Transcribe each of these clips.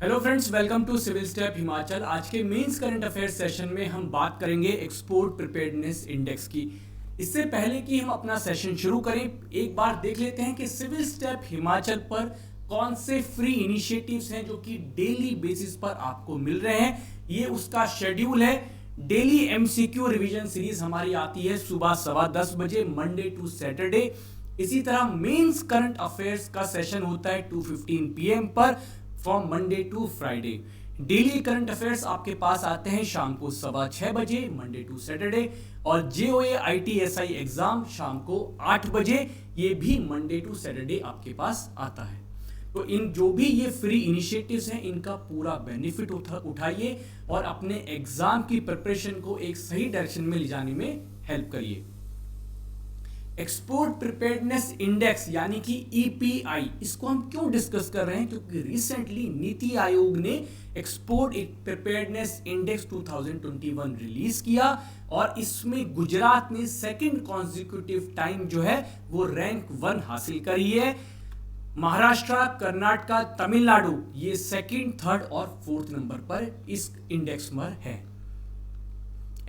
Hello friends, welcome to Civil Step Himachal. आज के mains current affairs session में हम बात करेंगे एक्सपोर्ट प्रिपेयर्डनेस इंडेक्स की। इससे पहले कि हम अपना सेशन शुरू करें, एक बार देख लेते हैं कि सिविल स्टेप हिमाचल पर कौन से फ्री इनिशिएटिव्स हैं जो कि डेली बेसिस पर आपको मिल रहे हैं। ये उसका शेड्यूल है। डेली एमसीक्यू रिवीजन सीरीज हमारी आती है सुबह 10:15 बजे, मंडे टू सैटरडे। इसी तरह मेंस करंट अफेयर्स का सेशन होता है 2:15 PM पर, from Monday to Friday. Daily current affairs आपके पास आते हैं शाम को 6:15 बजे, मंडे टू सैटरडे। और JOA ITSI एग्जाम शाम को 8 बजे, ये भी मंडे टू सैटरडे आपके पास आता है। तो इन जो भी ये फ्री इनिशिएटिव्स हैं, इनका पूरा बेनिफिट उठाइए और अपने एग्जाम की प्रिपरेशन को एक सही डायरेक्शन में ले जाने में हेल्प करिए। एक्सपोर्ट प्रिपेयर्डनेस इंडेक्स यानी कि EPI, इसको हम क्यों डिस्कस कर रहे हैं? क्योंकि रिसेंटली नीति आयोग ने एक्सपोर्ट प्रिपेयर्डनेस इंडेक्स 2021 रिलीज किया और इसमें गुजरात ने सेकंड कॉन्जिक्यूटिव टाइम जो है वो रैंक 1 हासिल करी है। महाराष्ट्र, कर्नाटक, तमिलनाडु ये सेकंड, थर्ड और फोर्थ नंबर पर इस इंडेक्स में है।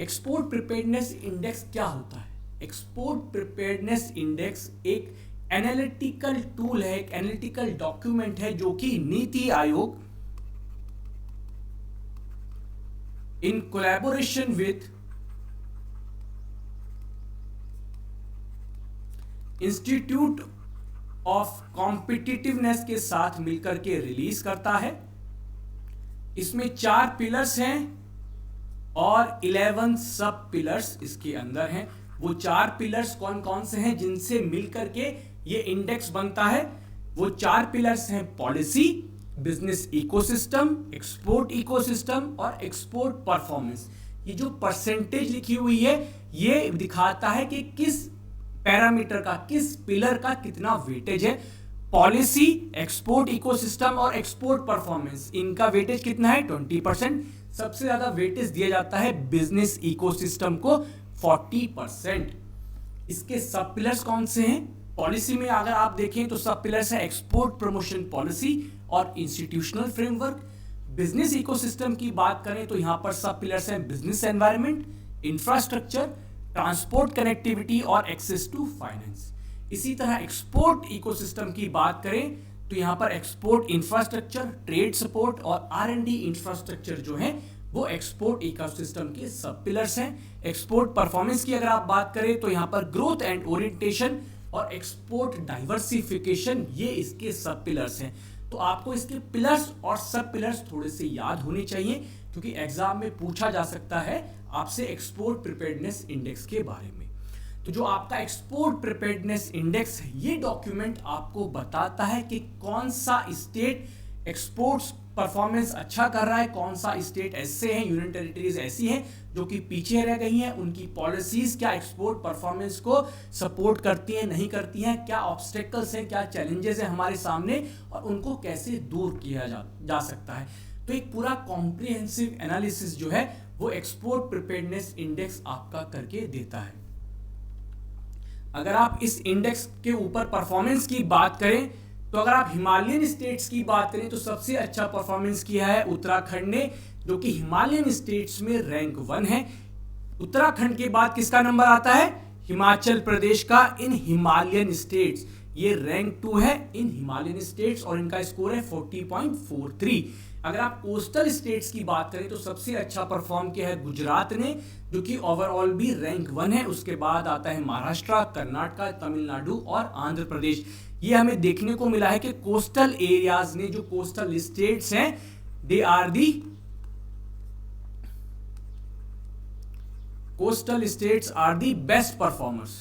एक्सपोर्ट प्रिपेयर्डनेस इंडेक्स क्या होता है? एक्सपोर्ट प्रिपेयर्डनेस इंडेक्स एक एनालिटिकल टूल है, एक एनालिटिकल डॉक्यूमेंट है जो कि NITI Aayog in collaboration with institute of competitiveness के साथ मिलकर के रिलीज करता है। इसमें 4 पिलर्स हैं और 11 सब पिलर्स इसके अंदर हैं। वो 4 पिलर्स कौन कौन से हैं जिनसे मिलकर के ये इंडेक्स बनता है? वो 4 पिलर्स हैं policy, business ecosystem, export ecosystem और एक्सपोर्ट परफॉर्मेंस। ये जो परसेंटेज लिखी हुई है ये दिखाता है कि किस पैरामीटर का, किस पिलर का कितना वेटेज है। पॉलिसी, एक्सपोर्ट इकोसिस्टम और एक्सपोर्ट परफॉर्मेंस, इनका वेटेज कितना है? 20%। सबसे ज्यादा वेटेज दिया जाता है बिजनेस इकोसिस्टम को, 40%। इसके सब पिलर्स कौन से हैं? पॉलिसी में अगर आप देखें तो सब पिलर्स है एक्सपोर्ट प्रमोशन पॉलिसी और इंस्टीट्यूशनल फ्रेमवर्क। बिजनेस इकोसिस्टम की बात करें तो यहां पर सब पिलर्स हैं business environment, infrastructure, transport connectivity और एक्सेस टू फाइनेंस। इसी तरह एक्सपोर्ट इकोसिस्टम की बात करें तो यहां पर एक्सपोर्ट इंफ्रास्ट्रक्चर, ट्रेड सपोर्ट और R&D इंफ्रास्ट्रक्चर जो है वो एक्सपोर्ट इकोसिस्टम के सब पिलर्स हैं। एक्सपोर्ट परफॉर्मेंस की अगर आप बात करें तो यहां पर ग्रोथ एंड ओरिएंटेशन और एक्सपोर्ट डाइवर्सिफिकेशन, ये इसके सब पिलर्स हैं। तो आपको इसके पिलर्स और सब पिलर्स थोड़े से याद होने चाहिए क्योंकि एग्जाम में पूछा जा सकता है आपसे एक्सपोर्ट प्रिपेयर्डनेस इंडेक्स के बारे में। तो जो आपका एक्सपोर्ट प्रिपेयर्डनेस इंडेक्स है, ये डॉक्यूमेंट आपको बताता है कि कौन सा स्टेट एक्सपोर्ट्स परफॉर्मेंस अच्छा कर रहा है, कौन सा स्टेट ऐसे हैं, यूनियन टेरिटरीज ऐसी हैं जो कि पीछे रह गई हैं, उनकी पॉलिसीज क्या एक्सपोर्ट परफॉर्मेंस को सपोर्ट करती हैं, नहीं करती हैं, क्या ऑब्स्टेकल्स हैं, क्या चैलेंजेस हैं हमारे सामने और उनको कैसे दूर किया जा सकता है। तो एक पूरा कॉम्प्रिहेंसिव एनालिसिस जो है वो एक्सपोर्ट प्रिपेयर्डनेस इंडेक्स आपका करके देता है। अगर आप इस इंडेक्स के ऊपर परफॉर्मेंस की बात करें तो अगर आप हिमालयन स्टेट्स की बात करें तो सबसे अच्छा परफॉर्मेंस किया है उत्तराखंड ने, जो कि हिमालयन स्टेट्स में रैंक 1 है। उत्तराखंड के बाद किसका नंबर आता है? हिमाचल प्रदेश का इन हिमालयन स्टेट्स, ये रैंक 2 है इन हिमालयन स्टेट्स और इनका स्कोर है 40.43। अगर आप कोस्टल स्टेट्स की बात करें तो सबसे अच्छा परफॉर्म किया है गुजरात ने, जो कि ओवरऑल भी रैंक 1 है। उसके बाद आता है महाराष्ट्र, कर्नाटक, तमिलनाडु और आंध्र प्रदेश। ये हमें देखने को मिला है कि कोस्टल एरियाज ने, जो कोस्टल स्टेट्स हैं, they are the coastal states are the best performers.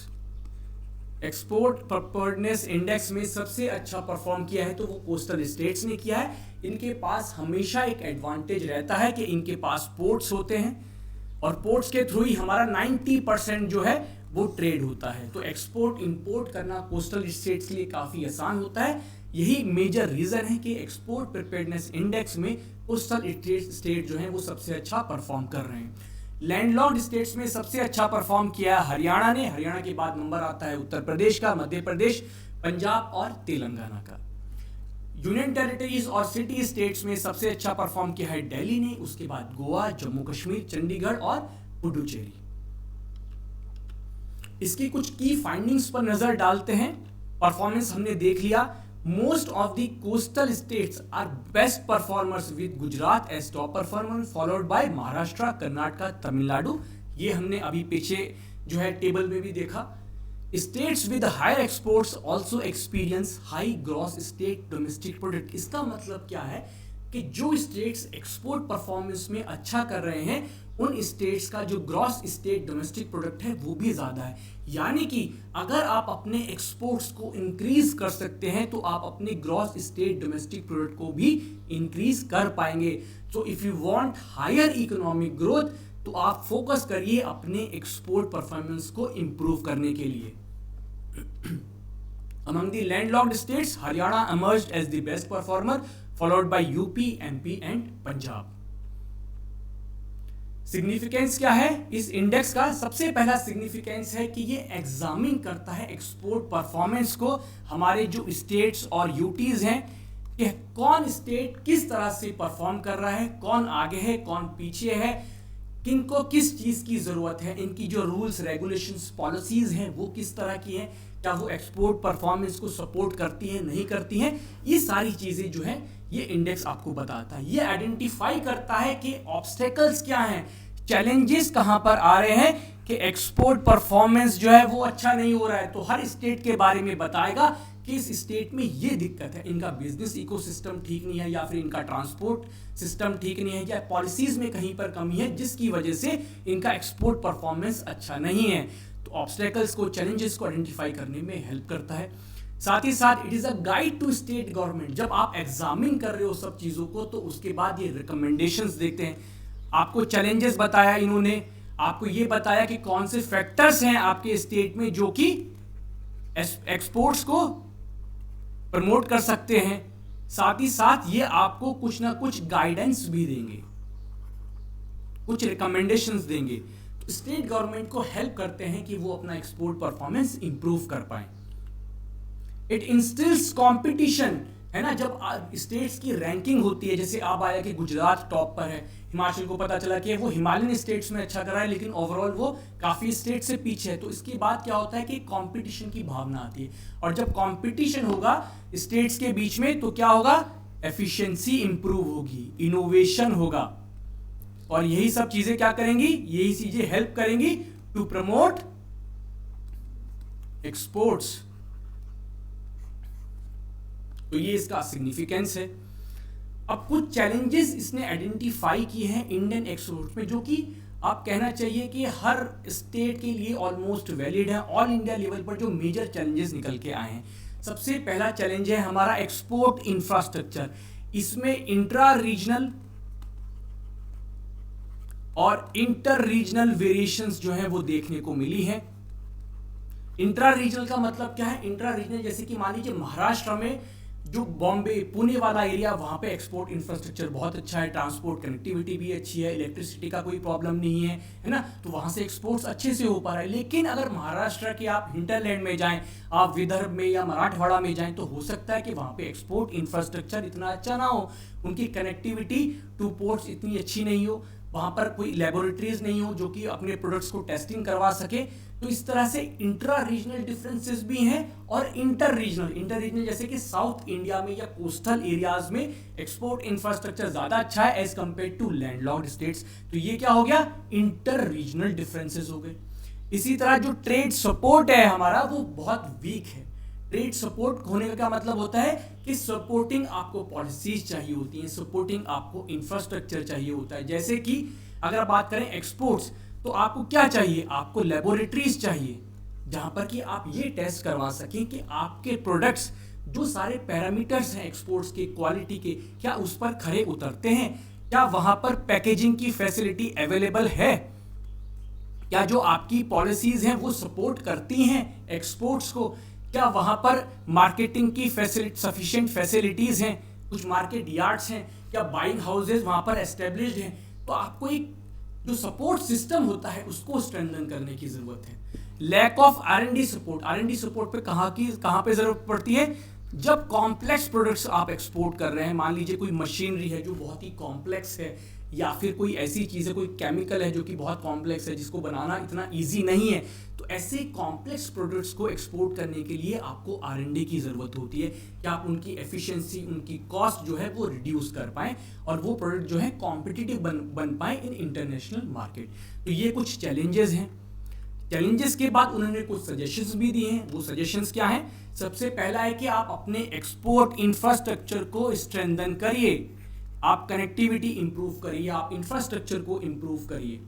Export preparedness index में सबसे अच्छा परफॉर्म किया है तो वो कोस्टल स्टेट्स ने किया है। इनके पास हमेशा एक एडवांटेज रहता है कि इनके पास पोर्ट्स होते हैं और पोर्ट्स के थ्रू ही हमारा 90% जो है वो ट्रेड होता है। तो एक्सपोर्ट इंपोर्ट करना कोस्टल स्टेट्स के लिए काफी आसान होता है। यही मेजर रीजन है कि एक्सपोर्ट प्रिपेयर्डनेस इंडेक्स में कोस्टल स्टेट जो है वो सबसे अच्छा परफॉर्म कर रहे हैं। लैंडलॉक्ड स्टेट्स में सबसे अच्छा परफॉर्म किया हरियाणा ने। हरियाणा के बाद नंबर आता है उत्तर प्रदेश का, मध्य प्रदेश, पंजाब और तेलंगाना का। यूनियन टेरिटरीज और सिटी स्टेट्स में सबसे अच्छा परफॉर्म किया है दिल्ली ने, उसके बाद गोवा, जम्मू कश्मीर, चंडीगढ़ और पुडुचेरी। इसकी कुछ की फाइंडिंग्स पर नजर डालते हैं। परफॉर्मेंस हमने देख लिया। Most of the coastal states are best performers with Gujarat as top performer followed by Maharashtra, Karnataka, Tamil Nadu. ये हमने अभी पीछे जो है टेबल में भी देखा। States with higher exports also experience high gross state domestic product. इसका मतलब क्या है कि जो स्टेट्स एक्सपोर्ट परफॉर्मेंस में अच्छा कर रहे हैं उन स्टेट्स का जो ग्रॉस स्टेट डोमेस्टिक प्रोडक्ट है वो भी ज्यादा है। यानी कि अगर आप अपने एक्सपोर्ट्स को इंक्रीज कर सकते हैं तो आप अपने ग्रॉस स्टेट डोमेस्टिक प्रोडक्ट को भी इंक्रीज कर पाएंगे। So if you want higher economic growth तो आप फोकस करिए अपने एक्सपोर्ट परफॉर्मेंस को इंप्रूव करने के लिए। Among the landlocked states, Haryana emerged as the best performer, followed by UP, MP and Punjab. Significance क्या है इस इंडेक्स का? सबसे पहला सिग्निफिकेंस है कि ये एग्जामिन करता है एक्सपोर्ट परफॉर्मेंस को, हमारे जो स्टेट्स और यूटीज हैं कि कौन स्टेट किस तरह से परफॉर्म कर रहा है, कौन आगे है, कौन पीछे है, किनको किस चीज की जरूरत है, इनकी जो रूल्स, रेगुलेशंस, पॉलिसीज हैं वो किस तरह की हैं, क्या वो एक्सपोर्ट परफॉर्मेंस को सपोर्ट करती हैं, नहीं करती हैं। ये सारी चीजें जो है ये इंडेक्स आपको बताता है। ये आइडेंटिफाई करता है कि ऑब्स्टेकल्स क्या हैं, चैलेंजेस कहां पर आ रहे हैं कि एक्सपोर्ट परफॉर्मेंस जो है वो अच्छा नहीं हो रहा है। तो हर स्टेट के बारे में बताएगा कि इस स्टेट में ये दिक्कत है, इनका बिजनेस इकोसिस्टम ठीक नहीं है, या फिर इनका ट्रांसपोर्ट सिस्टम ठीक नहीं है, या पॉलिसीज में कहीं पर कमी है जिसकी वजह से इनका एक्सपोर्ट परफॉर्मेंस अच्छा नहीं है। तो ऑब्स्टेकल्स को, चैलेंजेस को आइडेंटिफाई करने में हेल्प करता है। साथ ही साथ it is a guide to state government. जब आप एग्जामिन कर रहे हो सब चीजों को तो उसके बाद ये रिकमेंडेशंस देखते हैं। आपको चैलेंजेस बताया इन्होंने, आपको ये बताया कि कौन से फैक्टर्स हैं आपके स्टेट में जो कि एक्सपोर्ट्स को प्रमोट कर सकते हैं। साथ ही साथ ये आपको कुछ ना कुछ गाइडेंस भी देंगे, कुछ रिकमेंडेशंस देंगे। तो स्टेट गवर्नमेंट को हेल्प करते हैं कि वो अपना एक्सपोर्ट परफॉर्मेंस इंप्रूव कर पाए। इट इंस्टिल्स कंपटीशन, है ना, जब स्टेट्स की रैंकिंग होती है, जैसे अब आया कि गुजरात टॉप पर है, हिमाचल को पता चला कि वो हिमालयन स्टेट्स में अच्छा कर रहा है लेकिन ओवरऑल वो काफी स्टेट से पीछे है। तो इसके बाद क्या होता है कि कंपटीशन की भावना आती है, और जब कंपटीशन होगा स्टेट्स के बीच में तो क्या होगा, एफिशिएंसी इंप्रूव होगी, इनोवेशन होगा, और यही सब चीजें क्या करेंगी, यही चीजें हेल्प करेंगी टू प्रमोट एक्सपोर्ट्स। तो ये इसका सिग्निफिकेंस है। अब कुछ चैलेंजेस इसने आइडेंटिफाई किए हैं इंडियन एक्सपोर्ट में, जो कि आप कहना चाहिए कि हर स्टेट के लिए ऑलमोस्ट वैलिड है। ऑल इंडिया लेवल पर जो मेजर चैलेंजेस निकल के आए हैं, सबसे पहला चैलेंज है हमारा एक्सपोर्ट इंफ्रास्ट्रक्चर। इसमें इंट्रा रीजनल और इंटर रीजनल वेरिएशंस जो है वो देखने को मिली है। इंट्रा रीजनल का मतलब क्या है? इंट्रा रीजनल जैसे कि मान लीजिए महाराष्ट्र में जो बॉम्बे, पुणे वाला एरिया, वहां पे एक्सपोर्ट इंफ्रास्ट्रक्चर बहुत अच्छा है, ट्रांसपोर्ट कनेक्टिविटी भी अच्छी है, इलेक्ट्रिसिटी का कोई प्रॉब्लम नहीं है ना, तो वहां से एक्सपोर्ट्स अच्छे से हो पा रहा है। लेकिन अगर महाराष्ट्र के आप हिंटरलैंड में जाएं, आप विदर्भ में या मराठवाड़ा में जाएं, तो हो सकता है कि वहां पे एक्सपोर्ट इंफ्रास्ट्रक्चर इतना अच्छा ना हो, उनकी कनेक्टिविटी टू पोर्ट्स इतनी अच्छी नहीं हो, वहां पर कोई लेबोरेटरीज नहीं हो जो कि अपने प्रोडक्ट्स को टेस्टिंग करवा सके। तो इस तरह से इंट्रा रीजनल डिफरेंसेस भी हैं और इंटर रीजनल जैसे कि साउथ इंडिया में या कोस्टल एरियाज में एक्सपोर्ट इंफ्रास्ट्रक्चर ज्यादा अच्छा है as compare to landlocked states. तो ये क्या हो गया, इंटर रीजनल डिफरेंसेस हो गए। इसी तरह जो ट्रेड सपोर्ट है हमारा वो बहुत वीक है। ट्रेड सपोर्ट होने का क्या मतलब होता है कि सपोर्टिंग आपको पॉलिसीज चाहिए होती हैं, सपोर्टिंग आपको इंफ्रास्ट्रक्चर चाहिए होता है। जैसे कि अगर बात करें एक्सपोर्ट्स, तो आपको क्या चाहिए, आपको लेबोरेटरीज चाहिए जहां पर कि आप ये टेस्ट करवा सकें कि आपके प्रोडक्ट्स जो सारे पैरामीटर्स हैं एक्सपोर्ट्स के, क्वालिटी के, क्या उस पर खरे उतरते हैं, क्या वहां पर पैकेजिंग की फैसिलिटी अवेलेबल है, क्या जो आपकी पॉलिसीज हैं वो सपोर्ट करती हैं एक्सपोर्ट्स को, क्या वहां पर मार्केटिंग की सफिशिएंट फैसिलिटीज हैं, कुछ मार्केट यार्ड्स हैं, क्या बाइंग हाउसेज वहां पर एस्टेब्लिश्ड हैं। तो आपको एक जो सपोर्ट सिस्टम होता है उसको स्ट्रेंथन करने की जरूरत है। Lack of R&D support, R&D support पे कहां पे जरूरत पड़ती है, जब कॉम्प्लेक्स प्रोडक्ट्स आप एक्सपोर्ट कर रहे हैं, मान लीजिए कोई मशीनरी है जो बहुत ही कॉम्प्लेक्स है, या फिर कोई ऐसी चीज़ है, कोई केमिकल है जो कि बहुत कॉम्प्लेक्स है, जिसको बनाना इतना इजी नहीं है, तो ऐसे कॉम्प्लेक्स प्रोडक्ट्स को एक्सपोर्ट करने के लिए आपको R&D की ज़रूरत होती है कि आप उनकी एफिशिएंसी, उनकी कॉस्ट जो है वो रिड्यूस कर पाएँ और वो प्रोडक्ट जो है कॉम्पिटिटिव बन पाए इन इंटरनेशनल मार्केट। तो ये कुछ चैलेंजेस हैं। चैलेंजेस के बाद उन्होंने कुछ सजेशंस भी दिए हैं। वो सजेशंस क्या हैं? सबसे पहला है कि आप अपने एक्सपोर्ट इंफ्रास्ट्रक्चर को स्ट्रेंथन करिए, आप कनेक्टिविटी इंप्रूव करिए, आप इंफ्रास्ट्रक्चर को इंप्रूव करिए।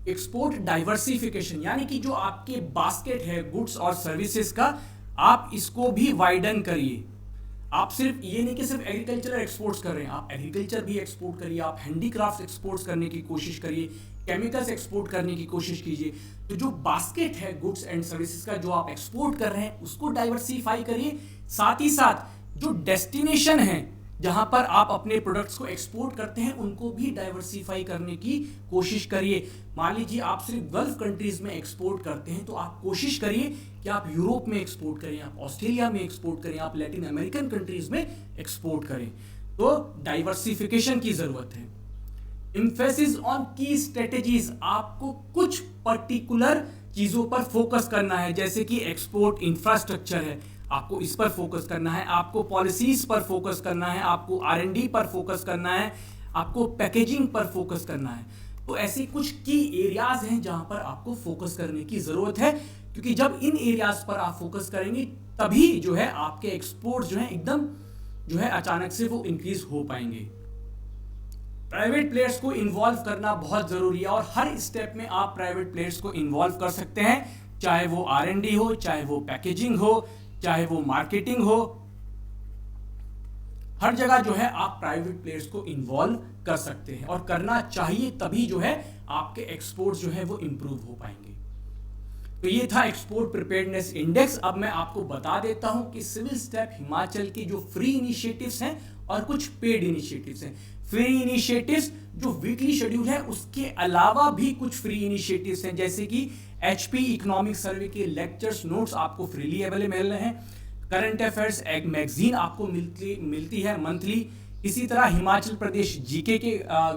एक्सपोर्ट डाइवर्सिफिकेशन, यानी कि जो आपके बास्केट है गुड्स और सर्विसेज का, आप इसको भी वाइडन करिए। आप सिर्फ ये नहीं कि सिर्फ एग्रीकल्चर एक्सपोर्ट्स कर रहे हैं, आप एग्रीकल्चर भी एक्सपोर्ट करिए, आप हैंडीक्राफ्ट एक्सपोर्ट्स करने की कोशिश करिए, केमिकल्स एक्सपोर्ट करने की कोशिश कीजिए। तो जो बास्केट है गुड्स एंड सर्विसेज का जो आप एक्सपोर्ट कर रहे हैं उसको डाइवर्सिफाई करिए। साथ ही साथ जो डेस्टिनेशन है जहां पर आप अपने प्रोडक्ट्स को एक्सपोर्ट करते हैं उनको भी डाइवर्सिफाई करने की कोशिश करिए। मान लीजिए आप सिर्फ गल्फ कंट्रीज में एक्सपोर्ट करते हैं, तो आप कोशिश करिए कि आप यूरोप में एक्सपोर्ट करें, आप ऑस्ट्रेलिया में एक्सपोर्ट करें, आप लैटिन अमेरिकन कंट्रीज में एक्सपोर्ट करें। तो डाइवर्सिफिकेशन की जरूरत है। एम्फेसिस ऑन की स्ट्रेटेजीज, आपको कुछ पर्टिकुलर चीजों पर फोकस करना है, जैसे कि एक्सपोर्ट इंफ्रास्ट्रक्चर है, आपको इस पर फोकस करना है, आपको पॉलिसीज पर फोकस करना है, आपको R&D पर फोकस करना है, आपको पैकेजिंग पर फोकस करना है। तो ऐसी कुछ की एरियाज हैं जहां पर आपको फोकस करने की जरूरत है, क्योंकि जब इन एरियाज पर आप फोकस करेंगे तभी जो है आपके एक्सपोर्ट जो है एकदम जो है अचानक से वो इंक्रीज हो पाएंगे। प्राइवेट प्लेयर्स को इन्वॉल्व करना बहुत जरूरी है और हर स्टेप में आप प्राइवेट प्लेयर्स को इन्वॉल्व कर सकते हैं, चाहे वो R&D हो, चाहे वो पैकेजिंग हो, चाहे वो मार्केटिंग हो। हर जगह जो है आप प्राइवेट प्लेयर्स को इन्वॉल्व कर सकते हैं और करना चाहिए, तभी जो है आपके एक्सपोर्ट जो है वो इंप्रूव हो पाएंगे। तो ये था एक्सपोर्ट प्रिपेयर्डनेस इंडेक्स। अब मैं आपको बता देता हूं कि सिविल स्टेप हिमाचल की जो फ्री इनिशिएटिव्स हैं और कुछ पेड इनिशिएटिव्स हैं। फ्री इनिशिएटिव्स जो वीकली शेड्यूल है, उसके अलावा भी कुछ फ्री इनिशिएटिव्स हैं, जैसे कि HP इकोनॉमिक सर्वे के लेक्चर्स नोट्स आपको फ्रीली अवेलेबल मिल रहे हैं, करंट अफेयर्स एक मैगजीन आपको मिलती है मंथली। इसी तरह हिमाचल प्रदेश जीके के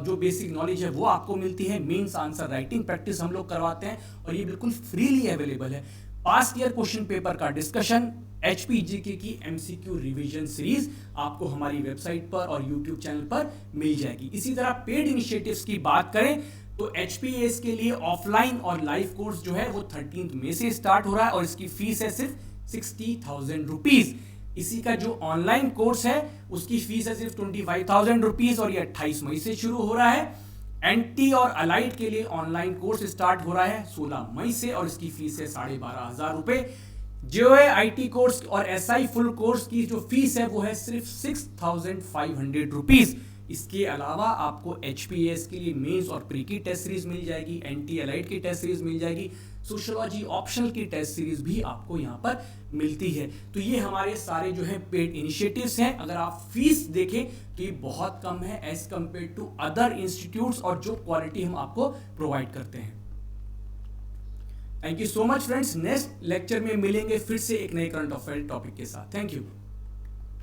जो बेसिक नॉलेज है वो आपको मिलती है, मेंस आंसर राइटिंग प्रैक्टिस हम लोग करवाते हैं और ये बिल्कुल फ्रीली अवेलेबल है। पास्ट ईयर क्वेश्चन पेपर का डिस्कशन, HP जीके की MCQ रिवीजन सीरीज आपको हमारी वेबसाइट पर और यूट्यूब चैनल पर मिल जाएगी। इसी तरह पेड इनिशिएटिव्स की बात करें तो HPAS के लिए ऑफलाइन और लाइव कोर्स जो है वो 13 मई से स्टार्ट हो रहा है और इसकी फीस है सिर्फ 60,000 रुपीज। इसी का जो ऑनलाइन कोर्स है उसकी फीस है सिर्फ 25,000 रुपीज और ये 28 मई से शुरू हो रहा है। NT और अलाइड के लिए ऑनलाइन कोर्स स्टार्ट हो रहा है 16 मई से और इसकी फीस है 12,500 रुपए। JOA IT कोर्स और SI फुल कोर्स की जो फीस है वो है सिर्फ 6,500 रुपीज। इसके अलावा आपको HPAS के लिए मेंस और प्री की टेस्ट सीरीज मिल जाएगी, NT अलाइड की टेस्ट सीरीज मिल जाएगी, सोशियोलॉजी ऑप्शनल की टेस्ट सीरीज भी आपको यहाँ पर मिलती है। तो ये हमारे सारे जो है पेड इनिशिएटिव्स हैं। अगर आप फीस देखें तो ये बहुत कम है as compare to other institutes और जो क्वालिटी हम आपको प्रोवाइड करते हैं। Thank you so much friends. Next lecture में मिलेंगे फिर से एक नए करंट अफेयर टॉपिक के साथ। Thank you.